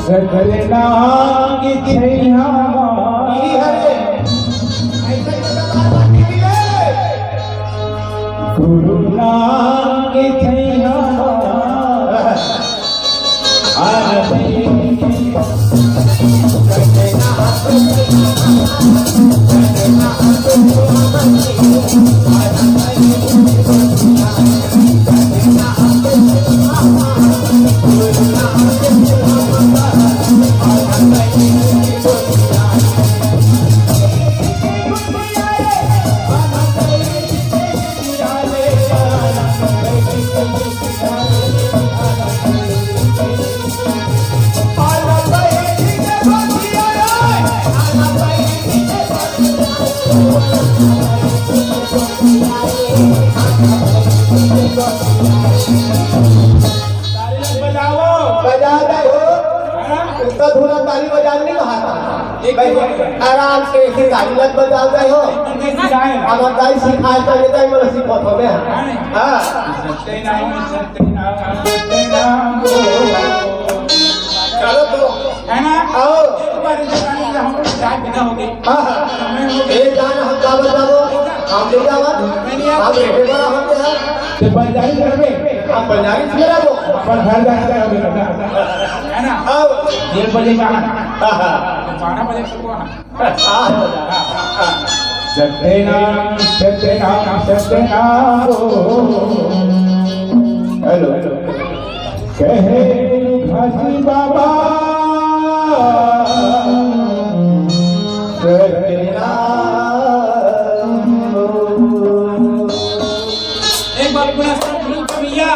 सतनाम छैया गुरु नाम छैया ताली बजाने नहीं कहा था आराम से ताली लग बजा रहे हो हमारे सिखाए तो ये तो मतलब सीखो तो मैं हां सत्यनाम चलो तो है ना आओ एक बार गाने का हम लोग जान बिना हो गए हां ये गाना हम गा बजाओ हम ले जावा आप रेटे पर हम हैं ते बजाई करबे आप बजाई मेरा वो पर घर जाके होगे है ना आओ ये बजे गाना हां गाना बजे को सत्यनाम सत्यनाम सत्यनाम हेलो कहे घासी बाबा एक बार पुनः शुरू करिया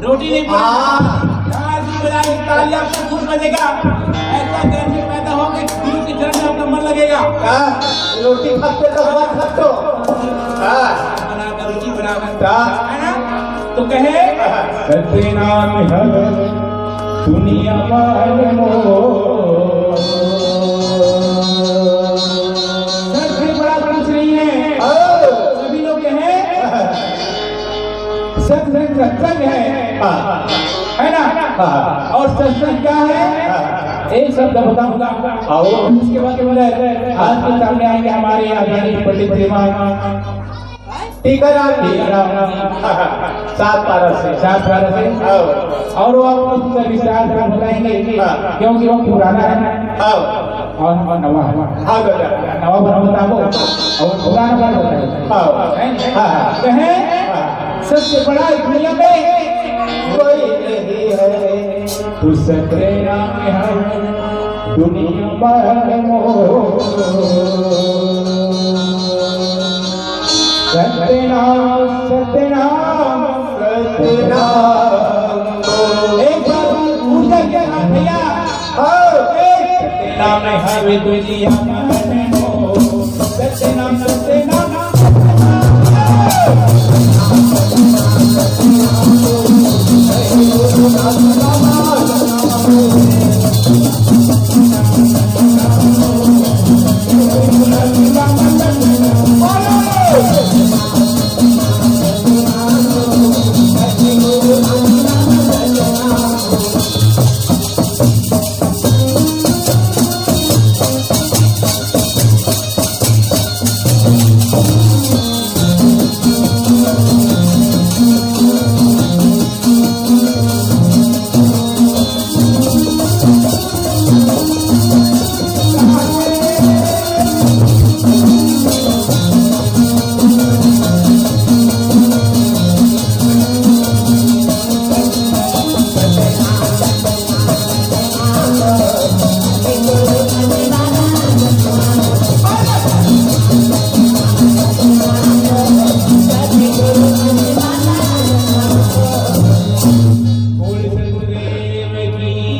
रोटी नहीं तालियां खूब बजेगा ऐसा गर्मी पैदा हो कि गुरु की चरण में आपका मन लगेगा रोटी खाते तो बात खाते बनाकर रोटी बनाकर है ना तो कहे सत्यनाम है दुनिया वाले सबसे बड़ा कुछ नहीं है सभी लोग कहे सत्संग है ना और सत्संग क्या है एक शब्द बताऊंगा उसके बाद आज के सामने आएंगे हमारे आदरणीय पंडित श्रीमान टीकाराम सात पारा से और वो आपको विस्तार से बताएंगे क्योंकि वो पुराना है और नवा है नवा बना बताओ और पुराना बना बताओ सबसे बड़ा दुनिया में कोई नहीं है तू सत्यनाम है दुनिया में सत्यनाम सत्यनाम सत्यनाम एक बार ऊर्जा के नाम भैया सत्यनाम है दुनिया में सत्यनाम सत्यनाम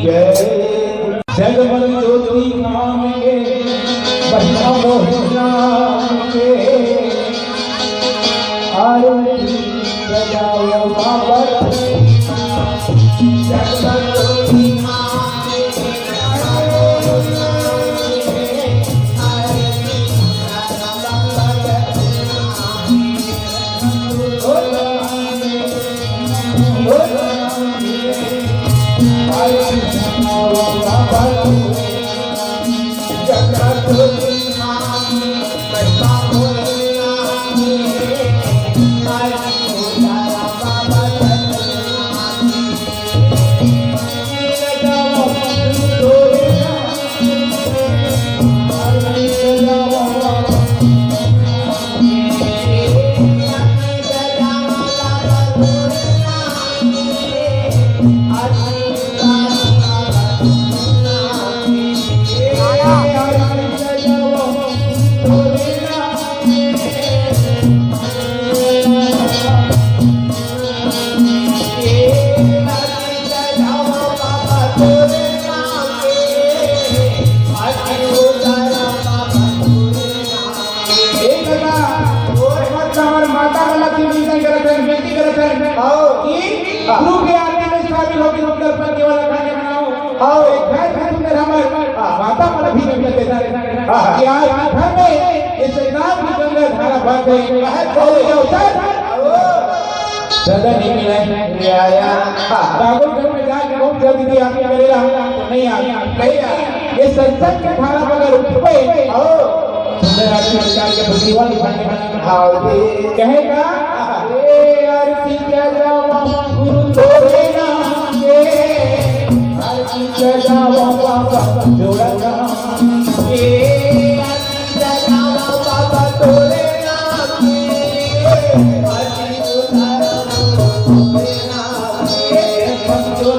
जय जगमग ज्योति नाम के बहिना के आरती सजाओ बाबा जगमग ज्योति नाम के गुरु के आज्ञा में शामिल होकर सुंदर पर केवल खाने बनाओ घर घर सुंदर हमारे माता मन भी नहीं देता कि आज घर में इस नाम की गंगा धारा बह गई और ये अवसर ज्यादा नहीं मिला आया बागुल घर में जाके बहुत जल्दी भी आके करेगा नहीं आ ये संसद की धारा अगर उठ गए सुंदर आदमी विचार के प्रतिवाद खाने कहेगा ए आरती क्या जावा गुरु तोरे नाम के आरती क्या जावा बाबा जोड़ा नाम ए आरती क्या जावा बाबा तोरे नाम के आरती तोरे नाम के बंदो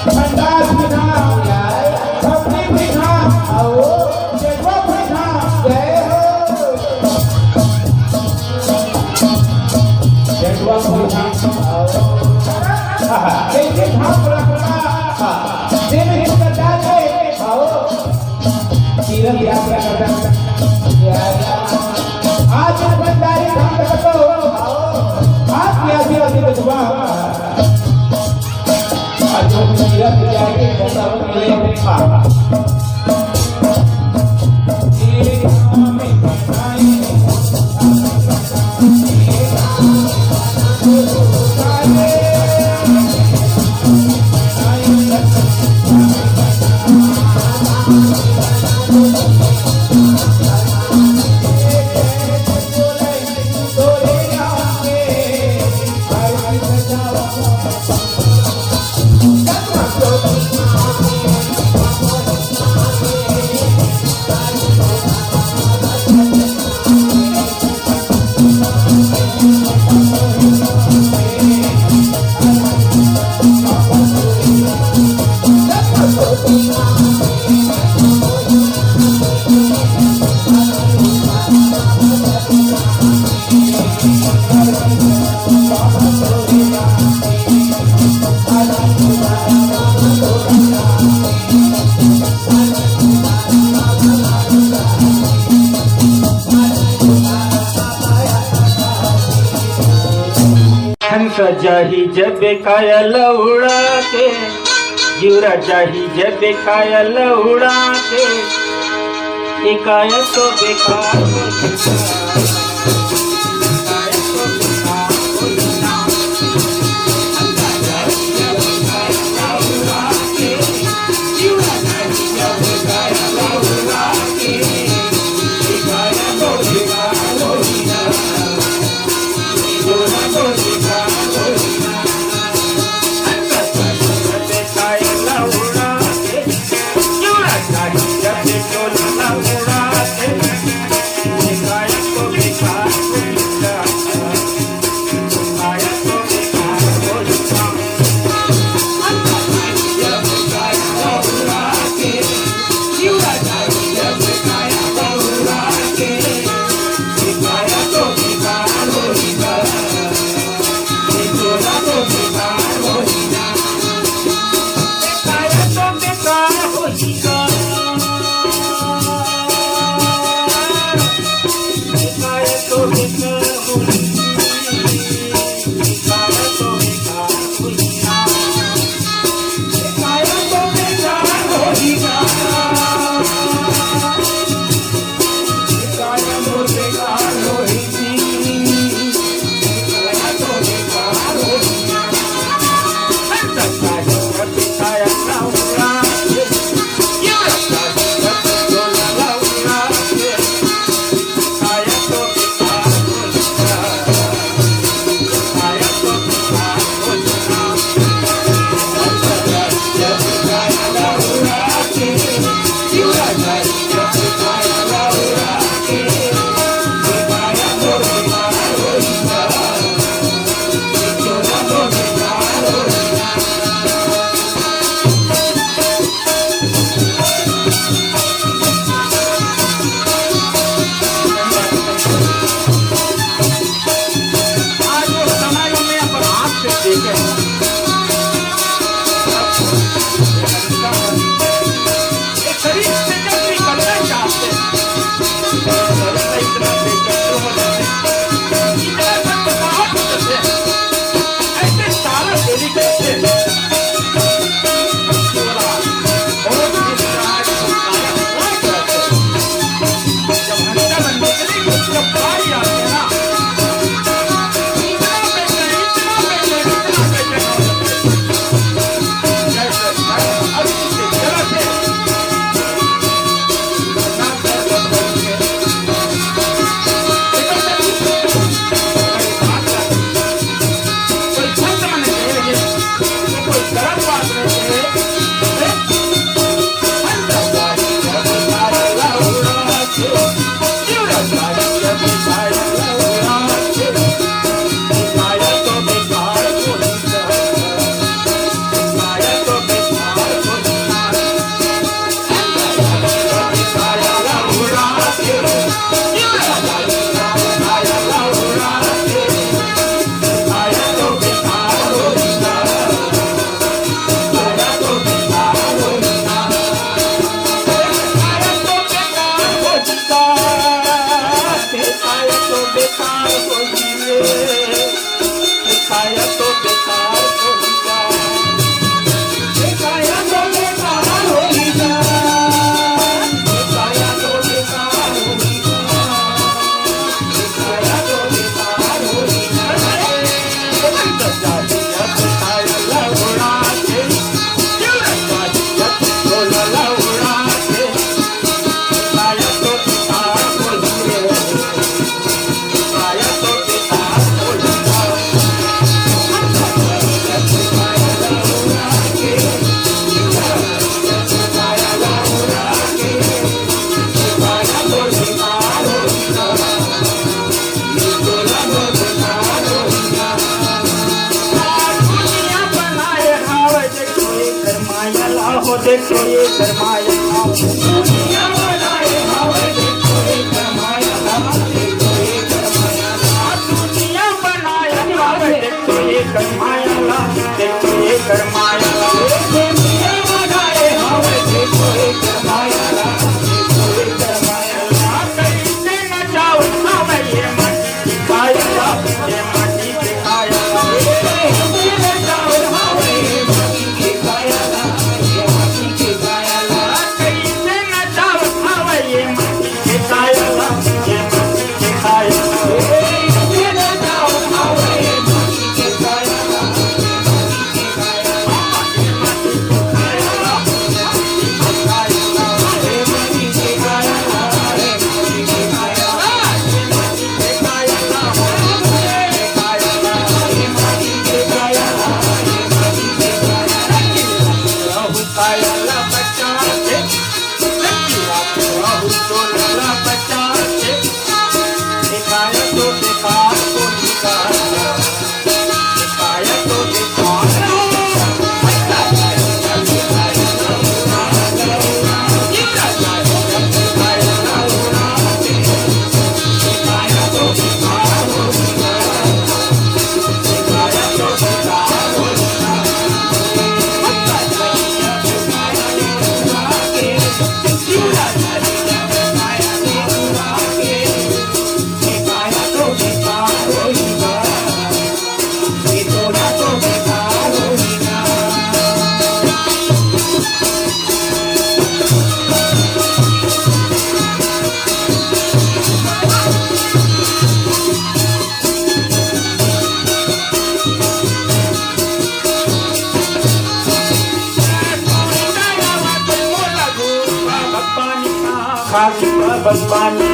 भंडार देवी को जाके आओ तीरथ यात्रा करता आज बंदारी हम तो आज की आदिवासी बचवा आज तीरथ जाके बंदा मिले देखा जाही जब कायल उड़ा के जीवरा जाही जब कायल उड़ा के एकाय तो बेकार हो देखो ये गरमाया दुनिया बनाए हवे देखो ये गरमाया दुनिया बनाए हवे देखो ये गरमाया देखो ये गरमाया दुनिया बनाए हवे देखो ये गरमाया देखो ये गरमाया कैसे न जाओ हवे ये माटी की काया ये माटी की काया कैसे न जाओ हवे ये माटी की काया ये माटी की काया कैसे न जाओ हवे ये माटी की काया ये माटी की काया कैसे न जाओ हवे ये माटी की काया खाकी बस पानी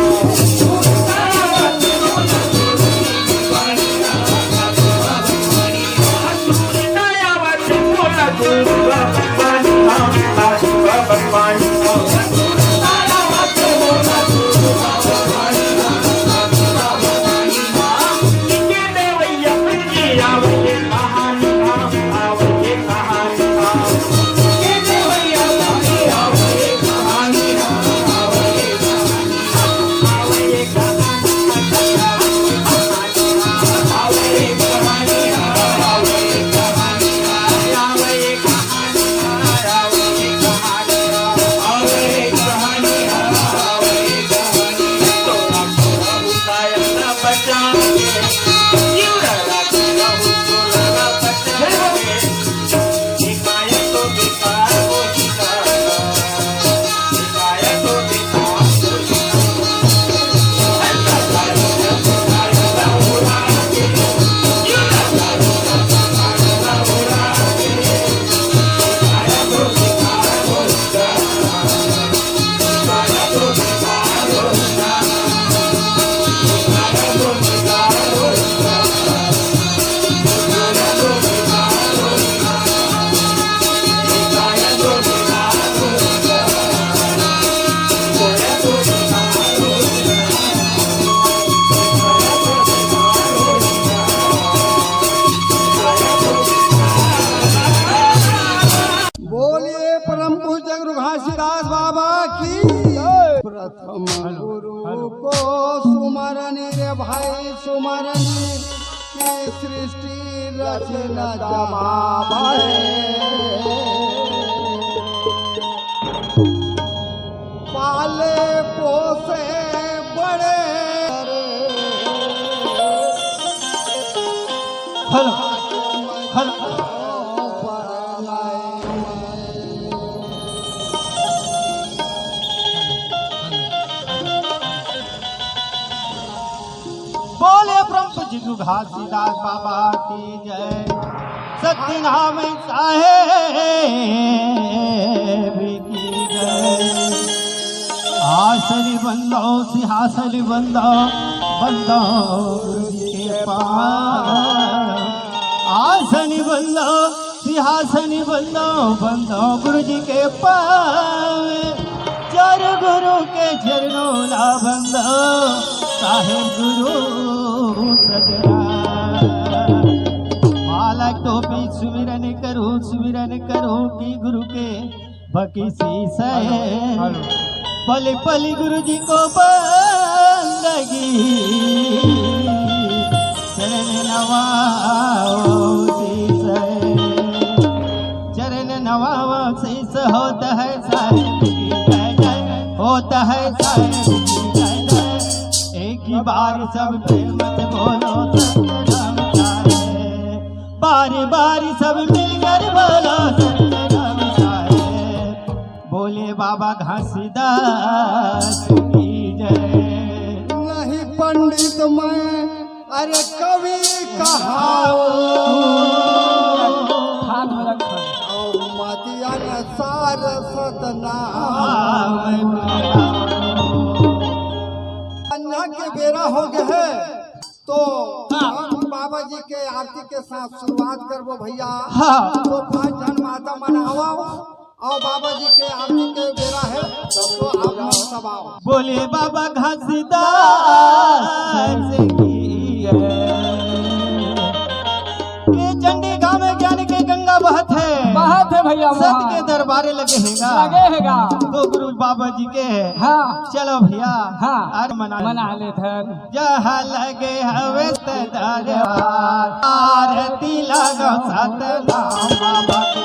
प्रथम गुरु को सुमरनी रे भाई सुमरनी की सृष्टि रचना जमा पाले पोसे बड़े हल हल बोले ब्रह्म जिगु घासीदास बाबा की जय सत्य नाम साहेब की जय आसरी बंदो सिंहासनी बंदो बंदो गुरु जी के पास आसनी बंदो सिंहासनी बंदो बंदो गुरु जी के पास चर गुरु के चरणों ला बंदो साहेब गुरु सजरा मालक तो भी सुमिरन करो की गुरु के बकिसी से पली पली गुरु जी को बंदगी चरण नवाओ शीस चरण नवाओ शीस होता है साहिब की जय जय होता है साहिब की जय जय एक ही बार सब प्रेम से बोलो सत्यनाम साहिब बारी बारी सब मिलकर बोलो सत्यनाम साहिब बोले बाबा घासीदास की जय नहीं पंडित मैं अरे कवि कहाओ मतिया न सार सतनाम अन्ना के बेरा हो गए है तो हम बाबा जी के आरती के साथ शुरुआत करबो भैया। तो 5 जन माता मनावा और बाबा जी के आरती के बेरा है तो आप लोग सब आओ। बोले बाबा घासीदास की ये चंडी गांव में ज्ञान के गंगा बहत है भैया सत के दरबारे लगे हैगा तो गुरु बाबा जी के चलो भैया अरे मना लेते जहाँ लगे हवे दरबार आरती लगो सतनाम बाबा के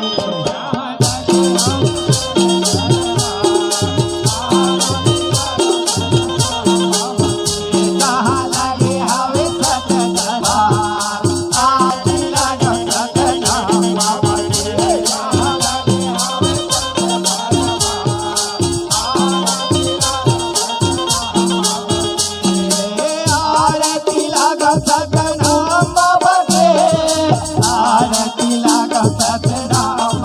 सतनाम बाबा के आरती लगा सतनाम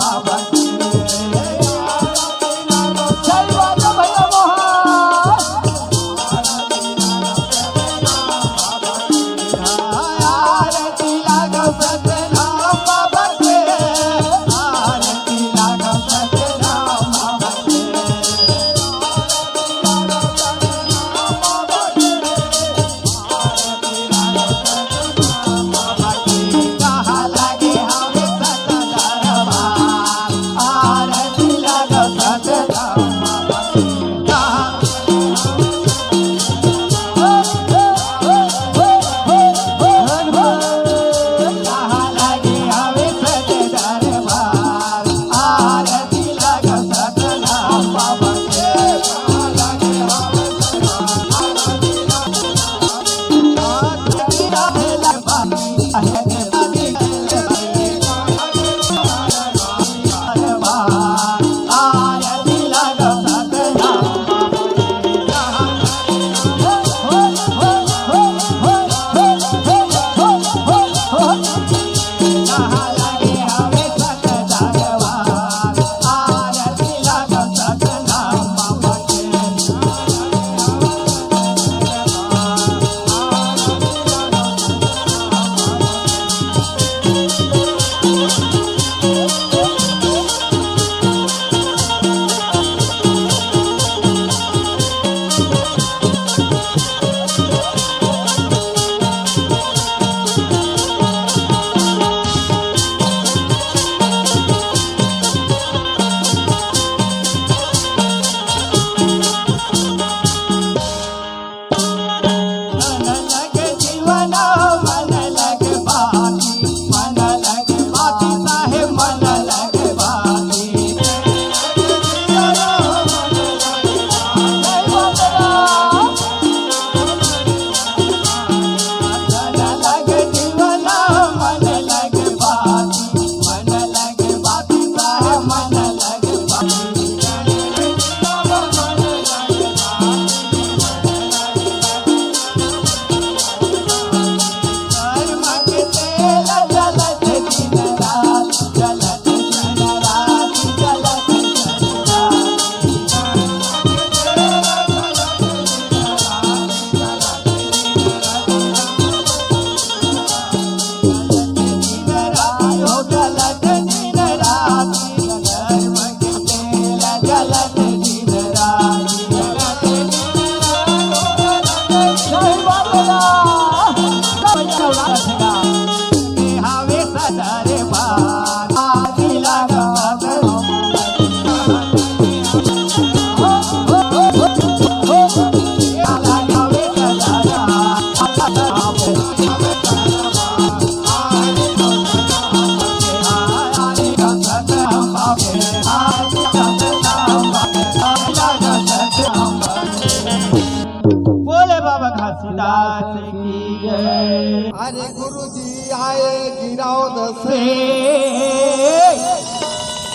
सूरदास की जय। अरे गुरु जी आए गिराओ दसे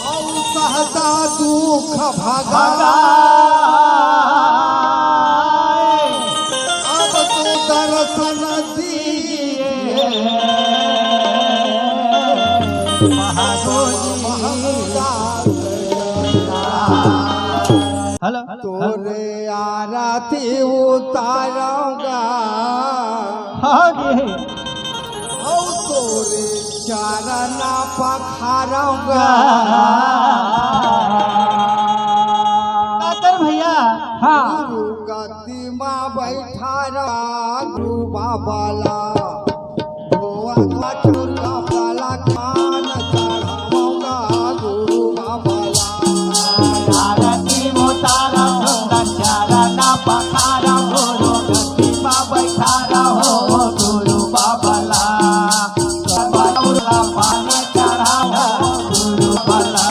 और सहता दुख भगा। अब तो दर्शन दीजिए हेलो तोरे आरती उतारूंगा और तोरे चरण पखारूंगा। काकर भैया गुरु गद्दी माँ बैठा रहा गुरु बाबाला धोआ चूल्हा वाला खान चढ़ाऊंगा गुरु बाबाला। आरती उतारा चरण पखारा गुरु गद्दी माँ बैठा रहो गुरु बाबला पानी चढ़ाओ गुरु बाबला।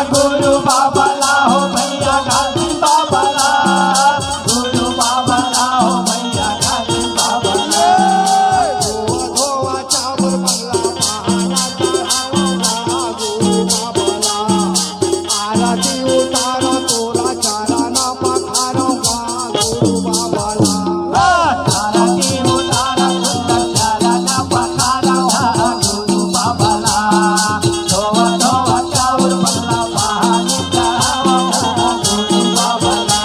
गुरु बाबला हो भैया गाजी बाबला गुरु बाबला हो भैया गाजी बाबला। धोआ चावल बंगला पहाना चढ़ाऊंगा गुरु बाबला। आरती उतारो तोरा चरण पखारूंगा गुरु बाबला। आरती उतारा सुंदर चरण पखारा गुरु बाबला। धोआ धोआ चावल बंगला पानी चढ़ावा गुरु बाबला।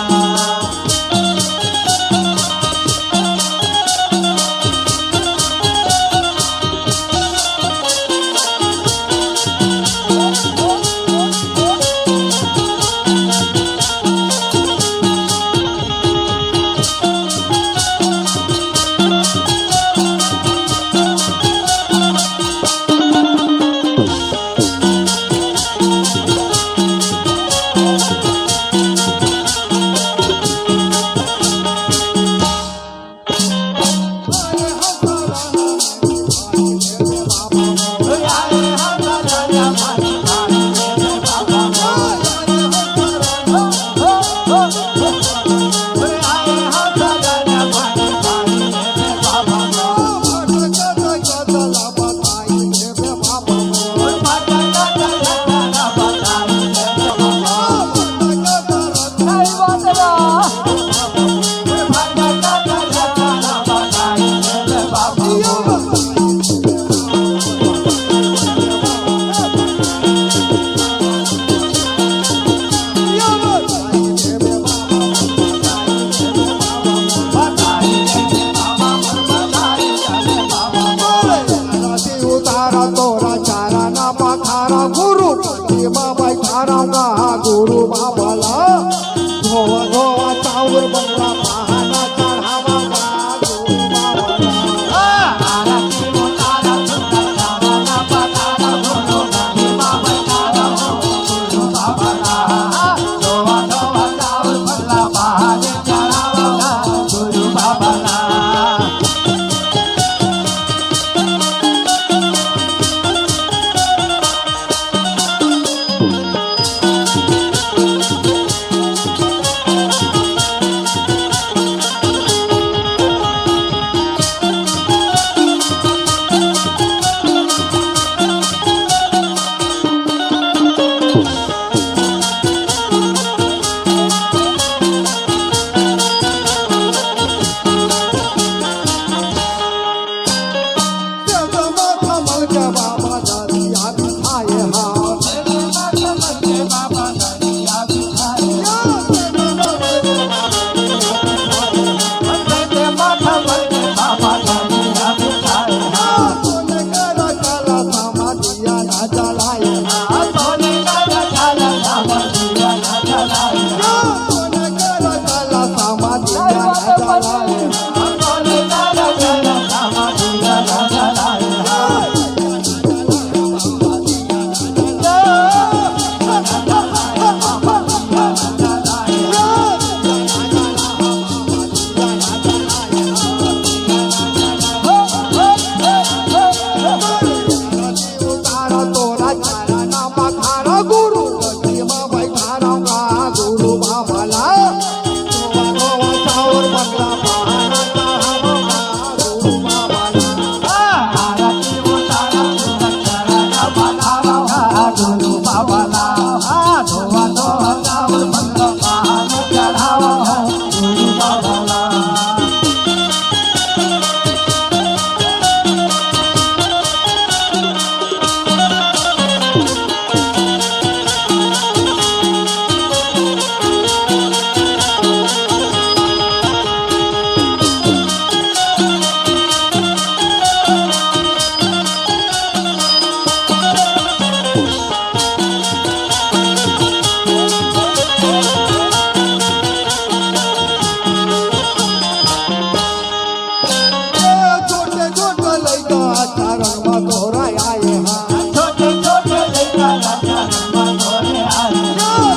तोरा आए हाँ छोटे छोटे लड़का राजा रंगवा तोरे आए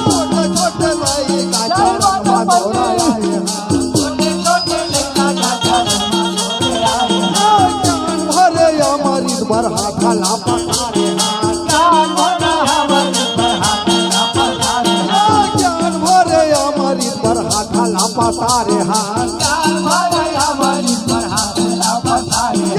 छोटे छोटे लड़का चरणवा तोरा आए हाँ छोटे छोटे लड़का राजा रंगवा तोरे आए ज्ञान भरे अमृत पर हाथ ला पसारे हाँ ज्ञान भरा हवन पर हाथ ना पसारे ज्ञान भरे अमृत पर हाथ ला पसारे हाँ ज्ञान भरा हवन पर हाथ ना पसारे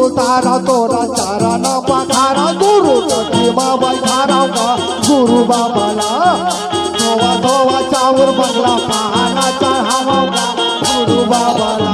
उतारा तोरा चारा न पखारा गुरु बाबा खारा का गुरु बाबा ला धोवा धोवा चाउर बंगला पहाना चढ़ावा का गुरु बाबा ला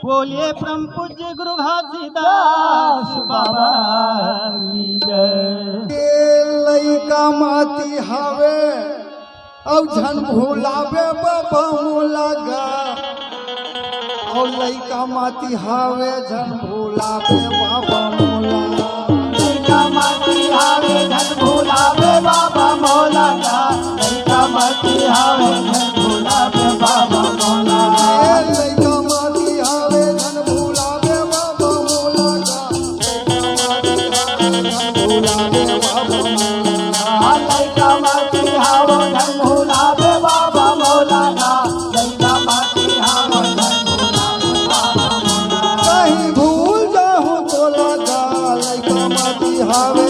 बोलिए परम पूज्य गुरु घासीदास बाबा की जय। लइका माती हवे औ झन भूलावे बाबा मोलागा औ लइका माती हवे झन भूलावे बाबा मोला लड़का माटी हावे धन भूलावे बाबा मौला का लड़का माटी हावे धन भूलावे बाबा मौला लइका माती हवे झन भूलावे बाबा मोलागा भूलावे बाबा मोला लड़का माटी हावे धन भूलावे बाबा मौला का लड़का माटी हावे धन भूलावे बाबा मौला कहीं भूल जाऊं तो लगा लइका माती हवे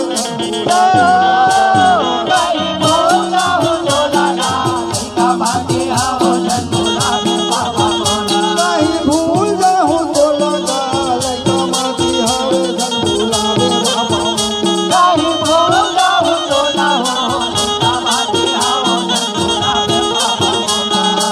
कहीं भूला हो तो लगा लड़का माटी हावे धन भूलावे बाबा मौला कहीं भूल जाऊं तो लगा लइका माती हवे झन भूलावे बाबा कहीं भूला हो तो ना हो लड़का माटी हावे धन भूलावे बाबा मौला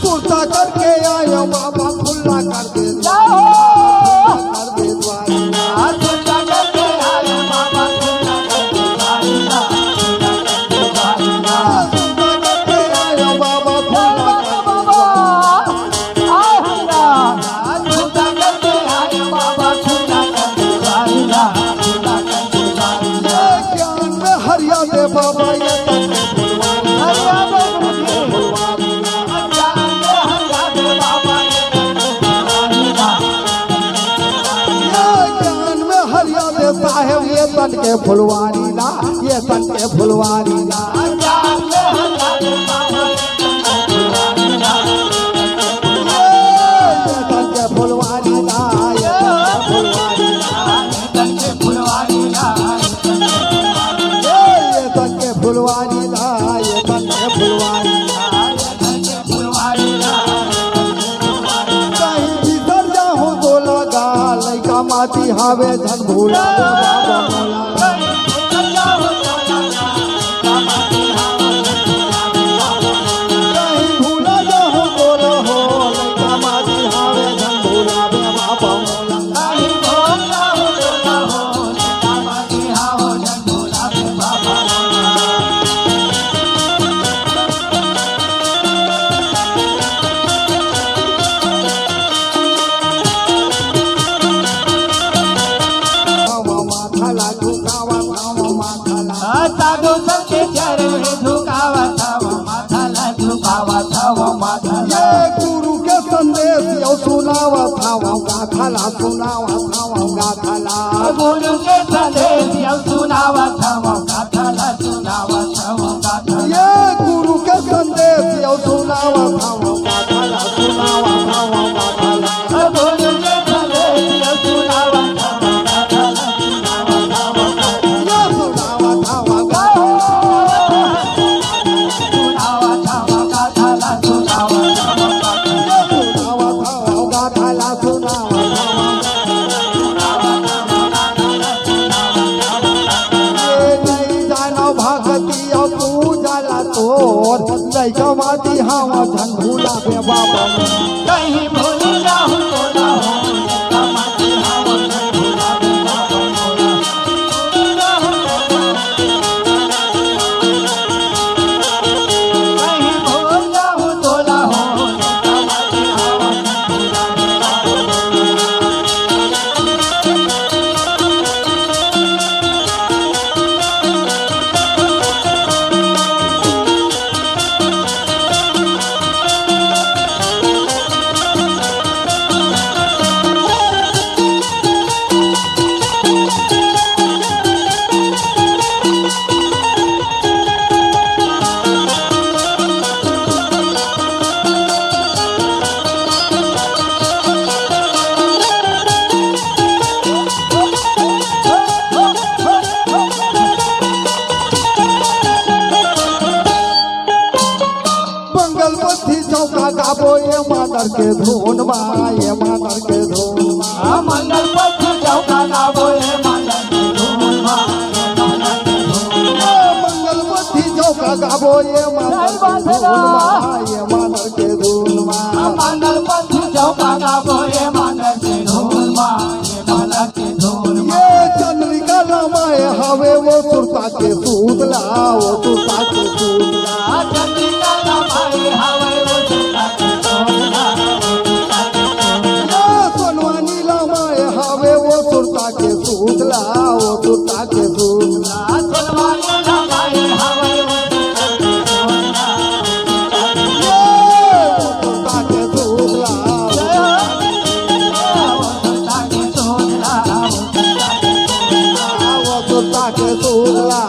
कुर्ता करके आयो बाबा खुला कर दे कर दे द्वार कुर्ता करके आयो बाबा खुला कर दे ज्ञान में हरिया दे बाबा ये ज्ञान में हरिया दे साहेब ये तन के फुलवारी ला ये तन के फुलवारी ला ये तन के फुलवारी ला ये तन के फुलवारी ला ये तन के फुलवारी ला ये तन के फुलवारी कहीं भीतर जाऊं तो लगा लइका माटी हावे धन भूला बाबा मोला कहीं भूला जाऊं तो रहो लइका माटी हावे धन भूला बाबा मोला ये गुरु के संदेश यो सुनावा थावा गाथाला सुनावा थावा गाथाला गुरु के संदेश यो सुनावा थावा गाथाला सुनावा थावा गाथाला ये गुरु के संदेश यो सुनावा थावा गाथाला सुनावा थावा गाथाला गुरु के संदेश यो सुनावा थावा गाथाला सुनावा थावा गाथाला ये सुनावा थावा गाथाला सुनावा थावा गाथाला सुनावा थावा गाथाला सुनावा थावा गाथाला सुनावा ये नहीं जानो भगती और पूजाला तोर लइका माती हवा झंडूला बे बाबा कहीं भूल जाऊं तो ना हो कमाते हवा भूला दे बाबा मोरा कहीं भूल जाऊं तो ना हो कमाते हवा भूला दे बाबा बंगल मथी चौका गाबो ये मादर के धून बा ये मादर के धून बा मंगल पथ चौका गावो हे मंगल के धूम मा मंगल के धूम मंगल मथी चौका गाबो ये मादर के धून बा ये मादर के धून बा मंगल पथ चौका गावो हे मंगल के धूम मा मंगल के धूम मा ये चंद्रिका रमाए हवे वो सुरता के सूतला वो सुरता के सूतला चंद्रिका रमाए हवे वो सुरता के सूतला ये सोनवानी रमाए हवे वो सुरता के सूतला वो सुरता के सूतला सोनवानी रमाए हवे वो सुरता के सूतला के सूतला वो सुरता के सूतला वो सुरता के सूतला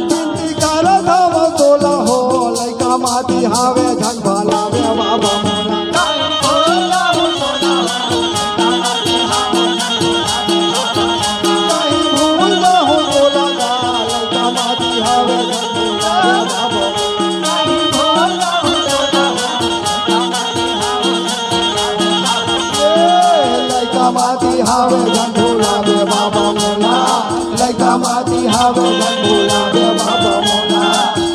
बिनती कर धाम तोला हो लइका माती हावे झंझाला वे बाबा मोला कहीं भूल ना हो तोला गा लइका माती हावे झंझाला वे बाबा लइका माती हावे झंझोला वे बाबा मोला लइका माती हावे झंझोला वे बाबा मोला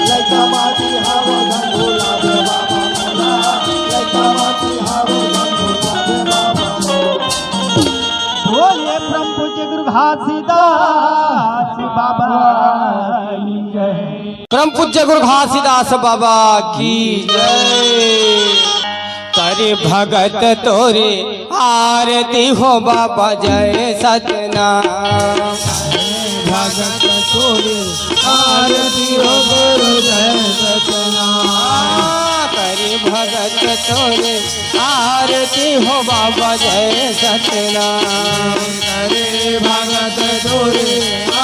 लइका माती हावे झंझोला वे बाबा मोला लइका माती हावे झंझोला वे बाबा मोला बोलिए परम पूज्य गुरु घासीदास बाबा की जय। परम पूज्य गुरु घासीदास बाबा की जय। करे भगत तोरे आरती हो बाबा जय सतनाम भगत तोरे आरती हो गुरु जय सतनाम करे भगत तोरे आरती हो बाबा जय सतनाम करे भगत तोरे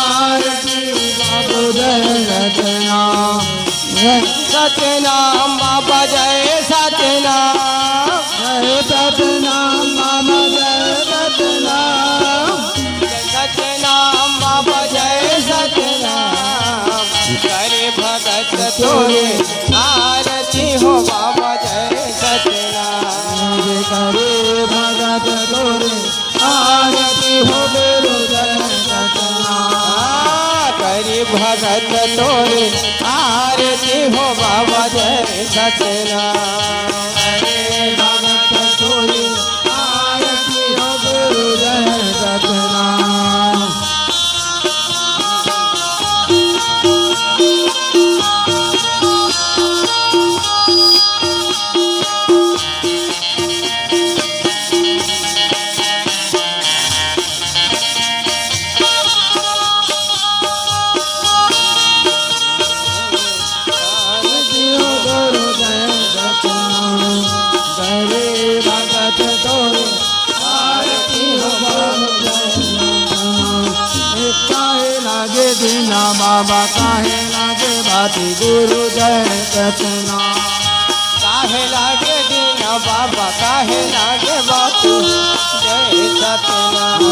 आरती बाबा जय सतनाम सतनाम बाबा जय सतनाम जय सतनाम बाबा जय सतनाम सतनाम बाबा जय सतनाम करे भगत तोरे आरती हो बाबा जय सतनाम करे भगत तोरे आरती हो गुरु जय सतनाम करे भगत तोरे आरती हो बाबा जय सतनाम करे भगत तोरे आरती हो गुरु जय सतनाम बाबा काहे लागे बाती गुरु जय सतनाम काहे लागे दीना बाबा काहे लागे बाती जय सतनाम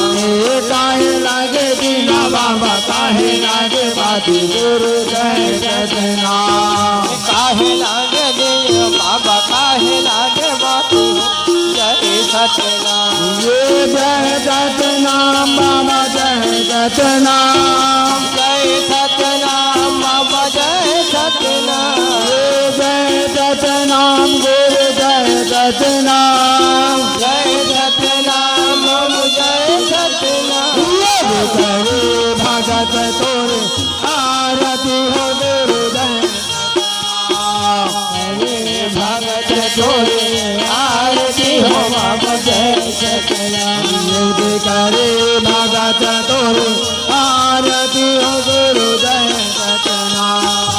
काहे लागे दीना बाबा काहे लागे बाती गुरु जय सतनाम काहे लागे दीना बाबा काहे लागे बाती जय सतनाम ये जय सतनाम बाबा जय सतनाम जय सतनाम बाबा जय सतनाम जय सतनाम गुरु जय सतनाम जय सतनाम जय सतनाम करे भगत तोरे आरती हो गुरु जय भगत तोरे आरती हो बाबा जय सतनाम करे भगत तोरे आरती हो गुरु जय सतनाम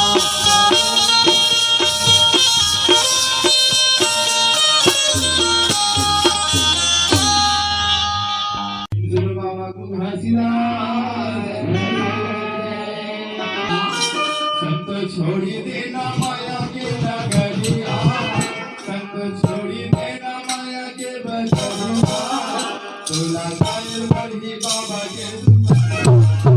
संत छोड़ी देना माया के नगरिया संत छोड़ी देना माया के बसरिया तोला कायल बढ़ी बाबा के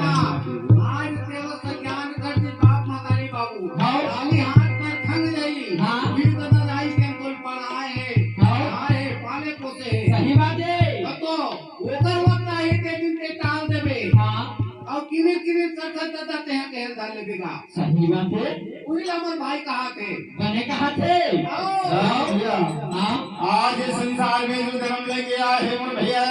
आज तेवस ज्ञान करते बाप मातारी बाबू खाली हाथ पर खंग जाई फिर दादा जाई के कोई पढ़ाए है पाले पोसे सही बात है तो ओकर वक्त आई के दिन ते टाल देबे और किने किने करता ते डाल लेगा सही बात है उही हमर भाई कहा थे बने कहा थे आज इस संसार में जो धर्म लेके आए हैं मोर भैया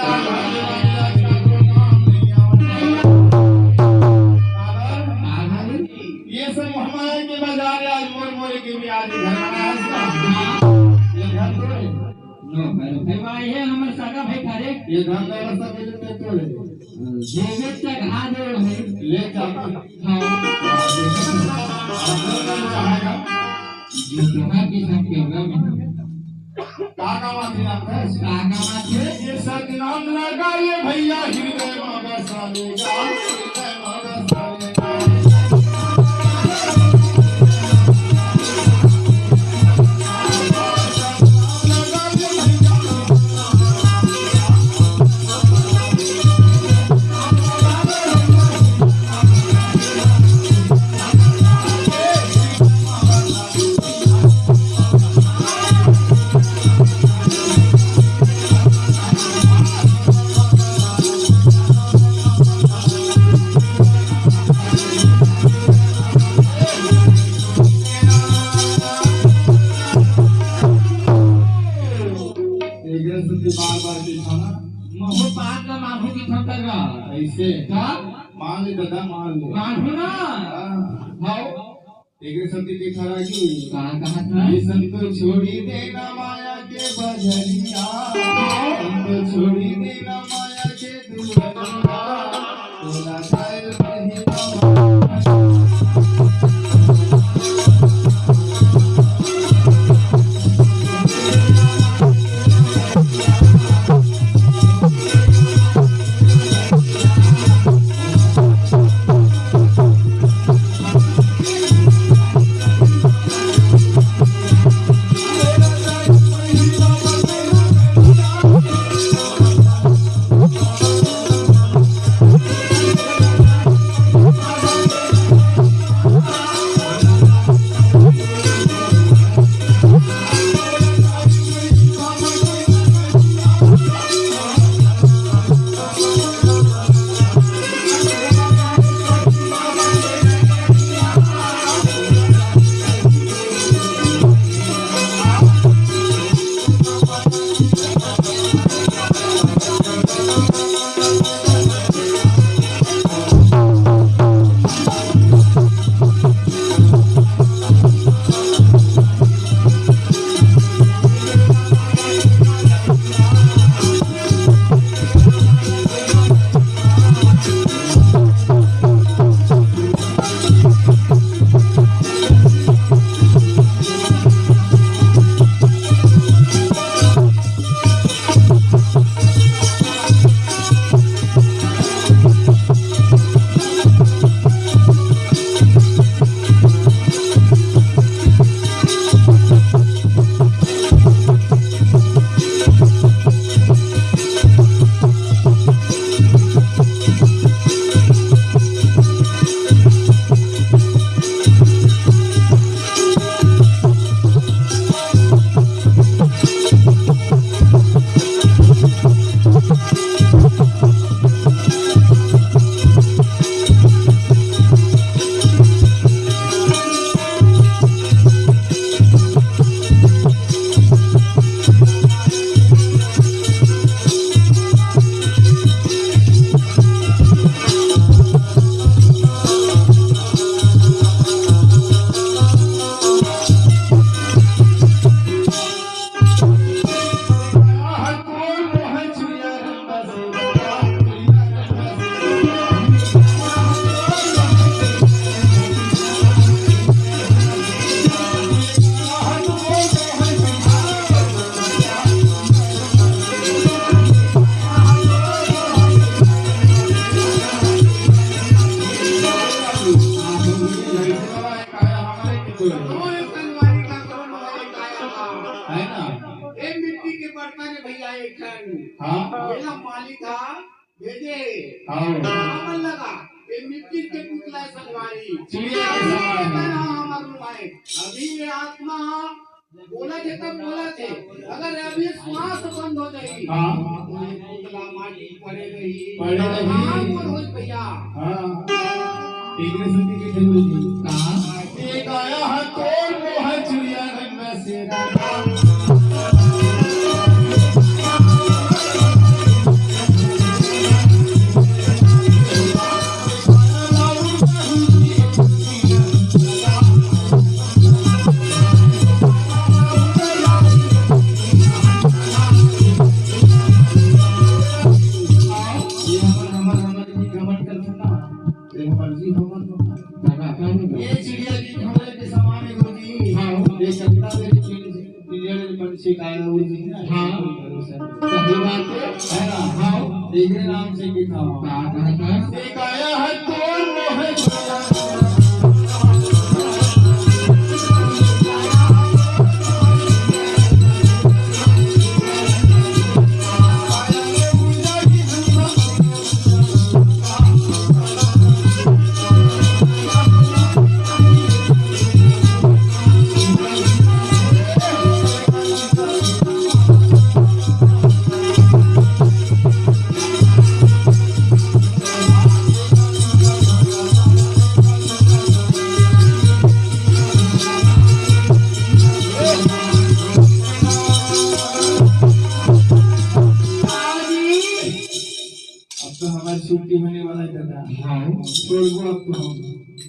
ये सब हमारे के बाजार आज मोर के भी आज ये घर तोड़े नो भाई है हमर सगा भाई थारे ये घर का सब मिलते तोड़े जेवे तक हादे है ले जाता हां ये जगह की सब के में काका माथी नाम है काका माथे ये सतनाम लगा ये भैया हृदय मागा साले का हृदय मागा साले का ऐसे मान ले दादा मान ले मानो ना हाउ एक संति के खरा की कहा था ये संत छोड़ी देना माया के बजरिया संत छोड़ी देना माया के दुनिया तोला कायल नहीं ये मिट्टी के पुतला सलवारी चिड़िया के सवारी। अभी ये आत्मा बोला थे तब बोला थे अगर अभी श्वास बंद हो जाएगी हाँ। तो ये पुतला माटी पड़े रही हाँ, बोल हो भैया हाँ। एक ने सुनती के थे बोली थी कहाँ एक आया है कौन वो है चिड़िया रंग में से ये चिड़िया की हमारे के समान है गुरुजी हाँ ये सत्ता से चिड़िया ने मन से काया गुरुजी ना हाँ सही बात है ना हाँ एक नाम से की था एक आया है कौन वो है छुट्टी होने वाला है दादा हाँ छोड़ दो अब तो हम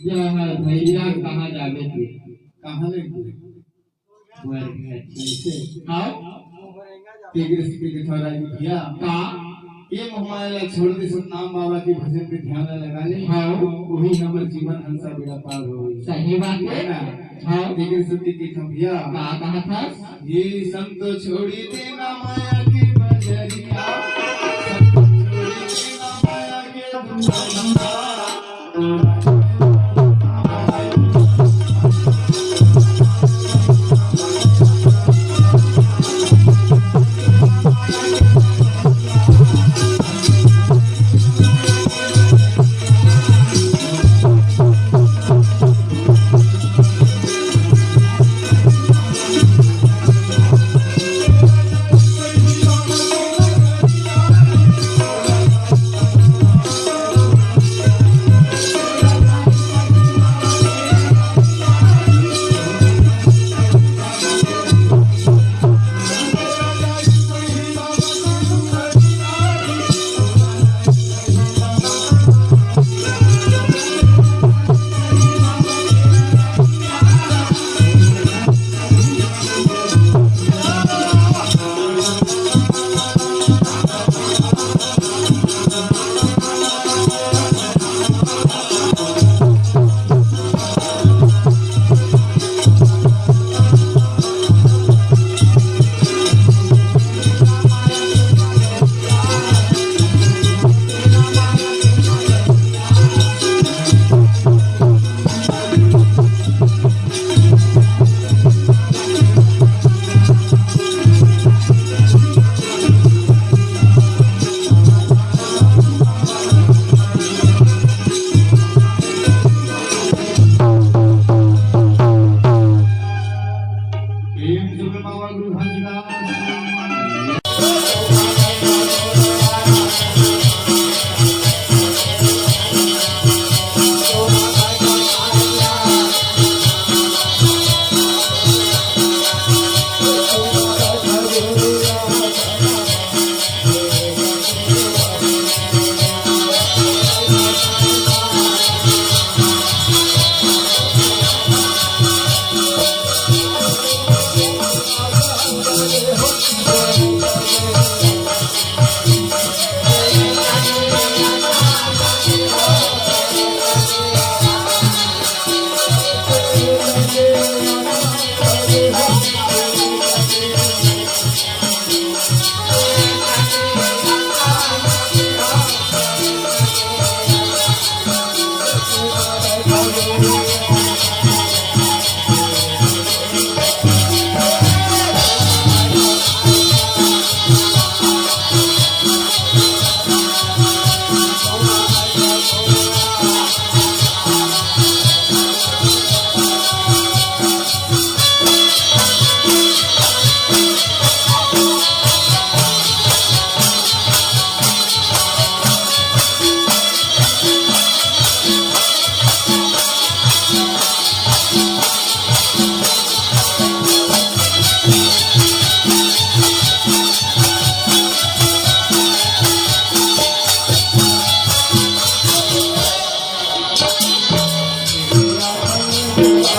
यहाँ भैया कहाँ जावे थे कहाँ लेंगे हाँ तेरे से के थोड़ा भैया का ये हमारा छोड़ दे सब नाम बाबा के भजन पे ध्यान लगा ले हाँ वही हमारे जीवन हंसा बेड़ा पार हो सही बात है ना हाँ तेरे से के भैया कहाँ था ये संत छोड़ी देना माया की बजरिया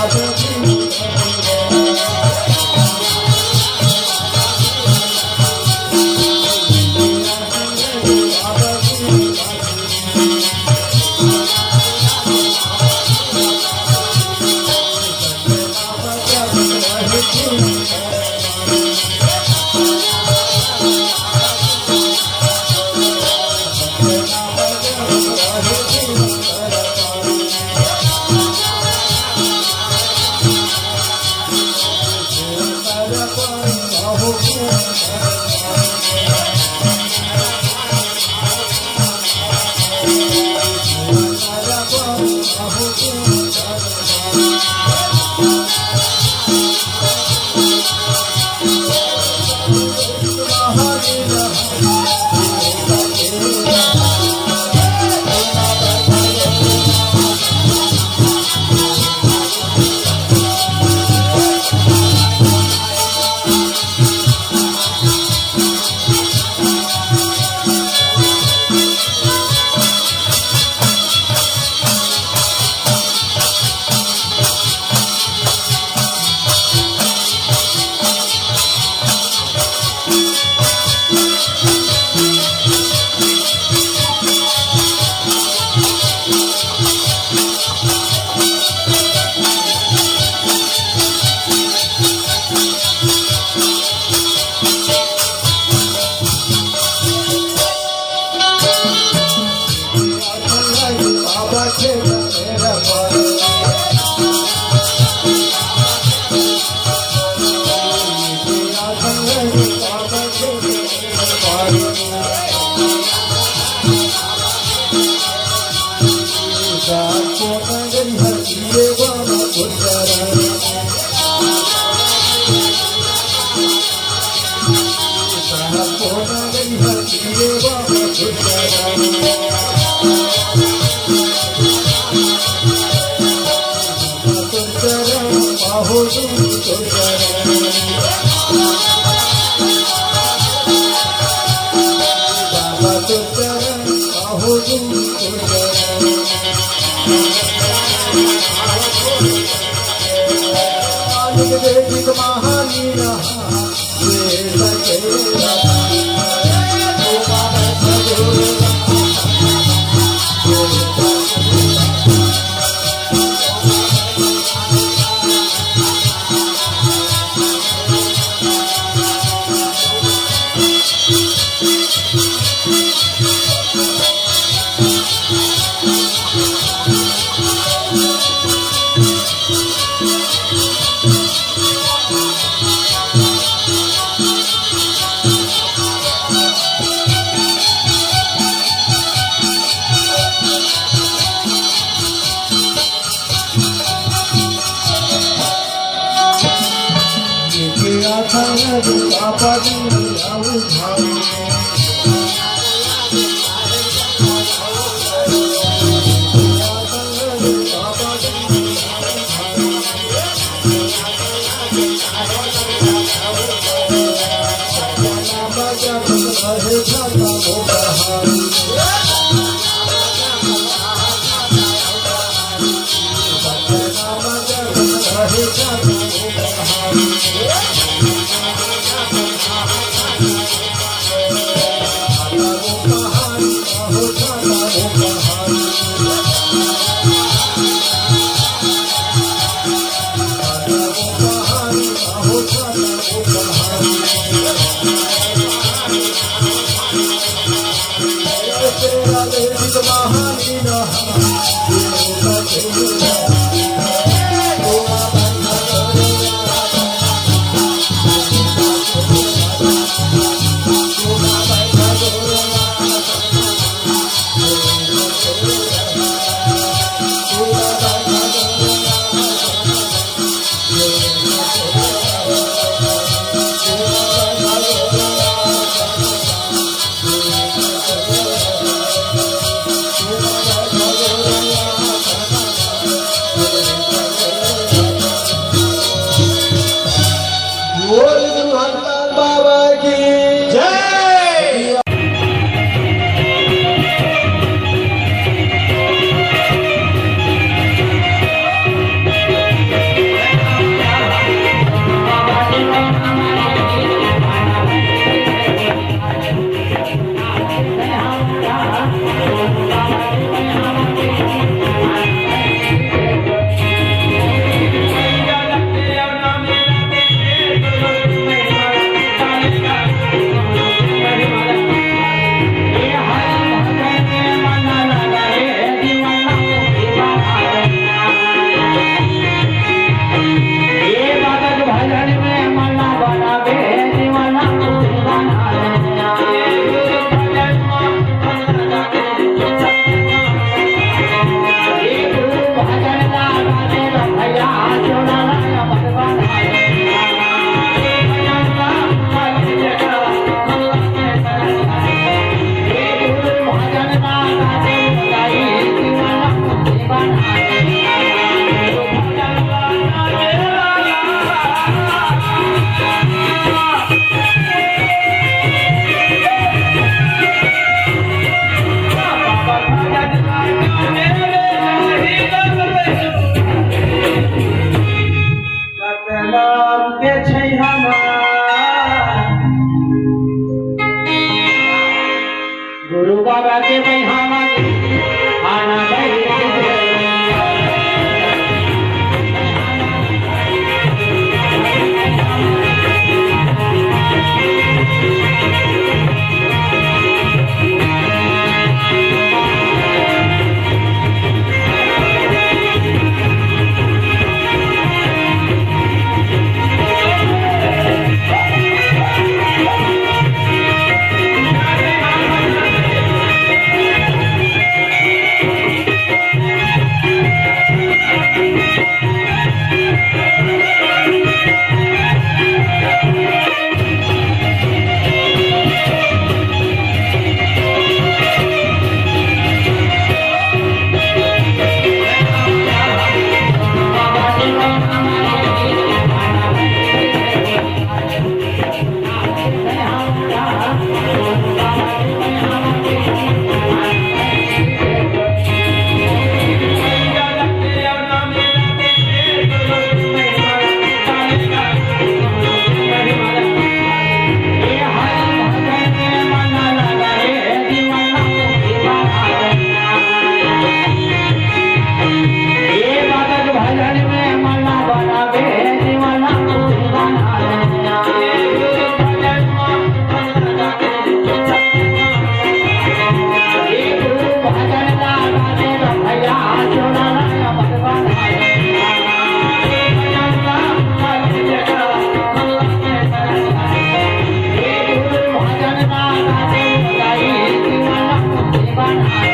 Thank you. Bye.